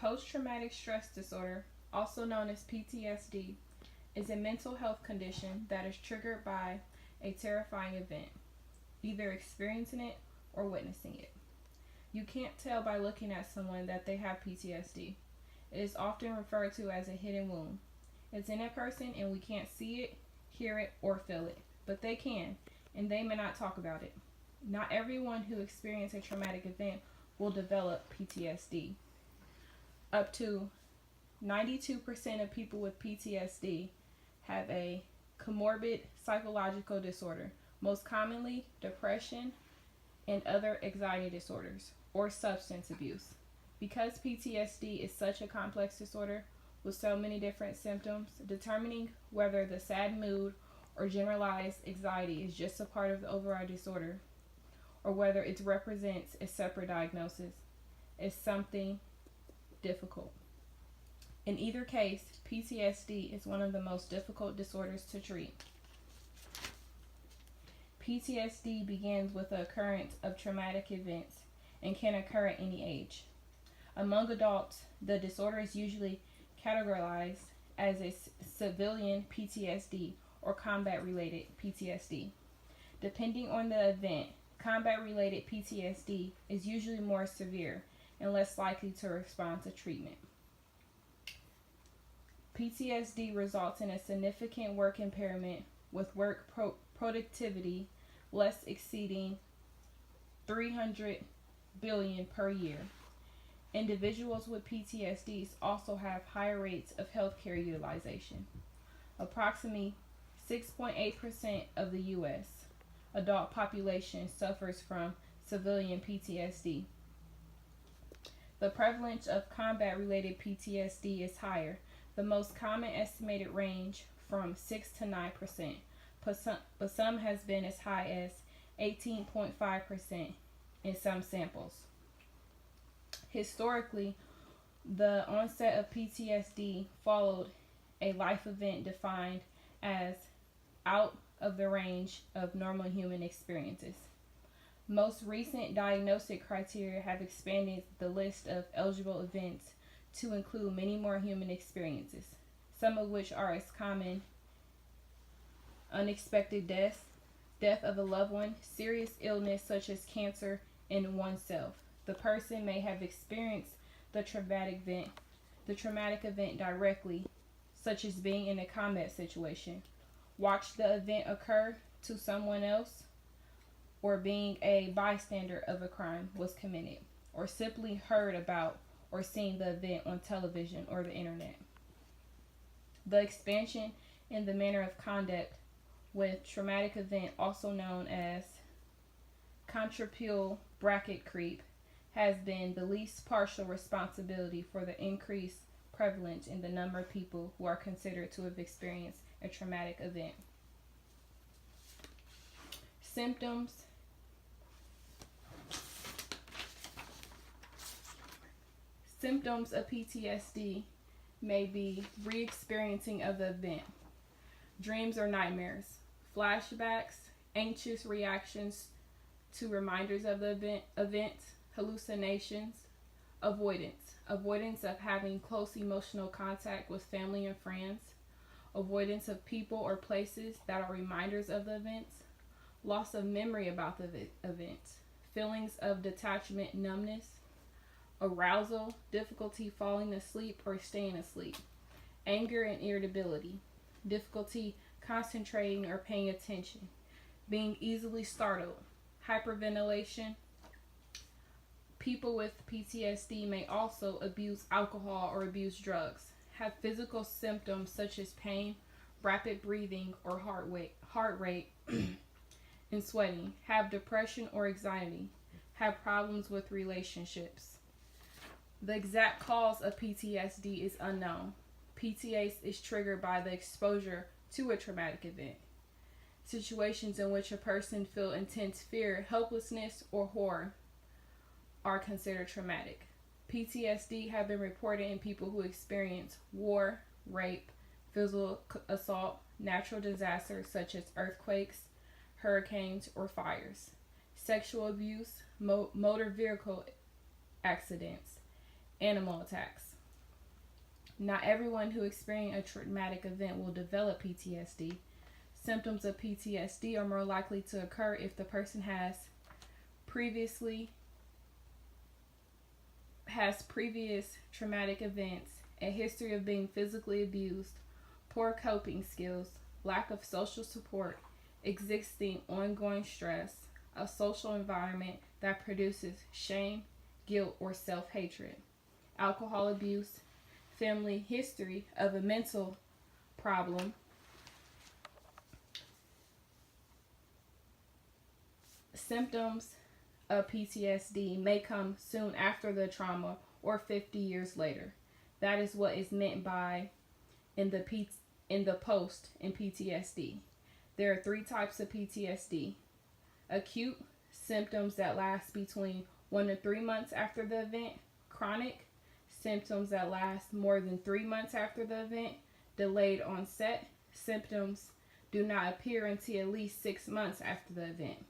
Post-traumatic stress disorder, also known as PTSD, is a mental health condition that is triggered by a terrifying event, either experiencing it or witnessing it. You can't tell by looking at someone that they have PTSD. It is often referred to as a hidden wound. It's in a person and we can't see it, hear it, or feel it, but they can, and they may not talk about it. Not everyone who experiences a traumatic event will develop PTSD. Up to 92% of people with PTSD have a comorbid psychological disorder, most commonly depression and other anxiety disorders, or substance abuse. Because PTSD is such a complex disorder with so many different symptoms, determining whether the sad mood or generalized anxiety is just a part of the overall disorder or whether it represents a separate diagnosis is something difficult. In either case, PTSD is one of the most difficult disorders to treat. PTSD begins with the occurrence of traumatic events and can occur at any age. Among adults, the disorder is usually categorized as a civilian PTSD or combat-related PTSD. Depending on the event, combat-related PTSD is usually more severe and less likely to respond to treatment. PTSD results in a significant work impairment with work productivity less exceeding 300 billion per year. Individuals with PTSD also have higher rates of healthcare utilization. Approximately 6.8% of the U.S. adult population suffers from civilian PTSD. The prevalence of combat-related PTSD is higher. The most common estimated range from 6 to 9%, but some has been as high as 18.5% in some samples. Historically, the onset of PTSD followed a life event defined as out of the range of normal human experiences. Most recent diagnostic criteria have expanded the list of eligible events to include many more human experiences, some of which are as common: unexpected death of a loved one, serious illness such as cancer in oneself. The person may have experienced the traumatic event directly, such as being in a combat situation, watched the event occur to someone else, or being a bystander of a crime was committed, or simply heard about or seen the event on television or the internet. The expansion in the manner of conduct with traumatic event, also known as contractile bracket creep, has been the least partial responsibility for the increased prevalence in the number of people who are considered to have experienced a traumatic event. Symptoms of PTSD may be re-experiencing of the event, dreams or nightmares, flashbacks, anxious reactions to reminders of the event, hallucinations, avoidance of having close emotional contact with family and friends, avoidance of people or places that are reminders of the events, loss of memory about the events, feelings of detachment, numbness, arousal, difficulty falling asleep or staying asleep, anger and irritability, difficulty concentrating or paying attention, being easily startled, hyperventilation. People with PTSD may also abuse alcohol or abuse drugs, have physical symptoms such as pain, rapid breathing or heart rate, and sweating, have depression or anxiety, have problems with relationships. The exact cause of PTSD is unknown. PTSD is triggered by the exposure to a traumatic event. Situations in which a person feels intense fear, helplessness, or horror are considered traumatic. PTSD have been reported in people who experience war, rape, physical assault, natural disasters such as earthquakes, hurricanes, or fires, sexual abuse, motor vehicle accidents, animal attacks. Not everyone who experiences a traumatic event will develop PTSD. Symptoms of PTSD are more likely to occur if the person previously has previous traumatic events, a history of being physically abused, poor coping skills, lack of social support, existing ongoing stress, a social environment that produces shame, guilt, or self-hatred, alcohol abuse, family history of a mental problem, symptoms of PTSD may come soon after the trauma or 50 years later. That is what is meant by in the post in PTSD. There are 3 types of PTSD. Acute, symptoms that last between 1 to 3 months after the event. Chronic, symptoms that last more than 3 months after the event. Delayed onset, symptoms do not appear until at least 6 months after the event.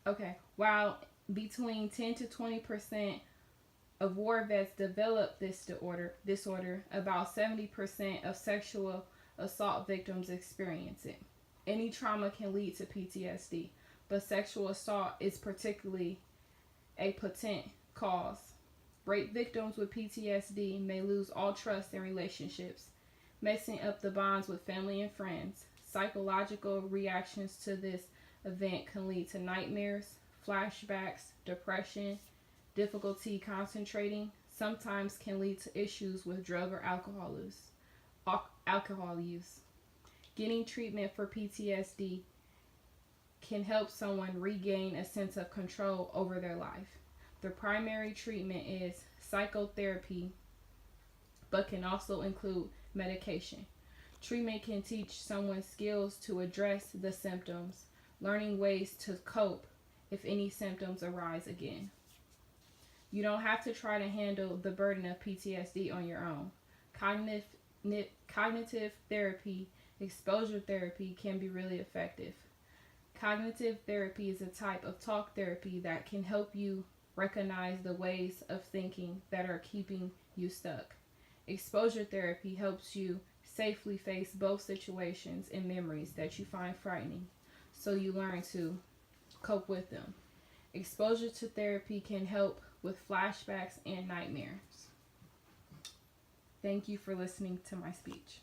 Okay, while between 10 to 20% of war vets develop this disorder, about 70% of sexual assault victims experience it. Any trauma can lead to PTSD, but sexual assault is particularly a potent cause. Rape victims with PTSD may lose all trust in relationships, messing up the bonds with family and friends. Psychological reactions to this event can lead to nightmares, flashbacks, depression, difficulty concentrating, sometimes can lead to issues with drug or alcohol use. Getting treatment for PTSD can help someone regain a sense of control over their life. The primary treatment is psychotherapy, but can also include medication. Treatment can teach someone skills to address the symptoms, learning ways to cope if any symptoms arise again. You don't have to try to handle the burden of PTSD on your own. Cognitive therapy, exposure therapy can be really effective. Cognitive therapy is a type of talk therapy that can help you recognize the ways of thinking that are keeping you stuck. Exposure therapy helps you safely face both situations and memories that you find frightening, so you learn to cope with them. Exposure to therapy can help with flashbacks and nightmares. Thank you for listening to my speech.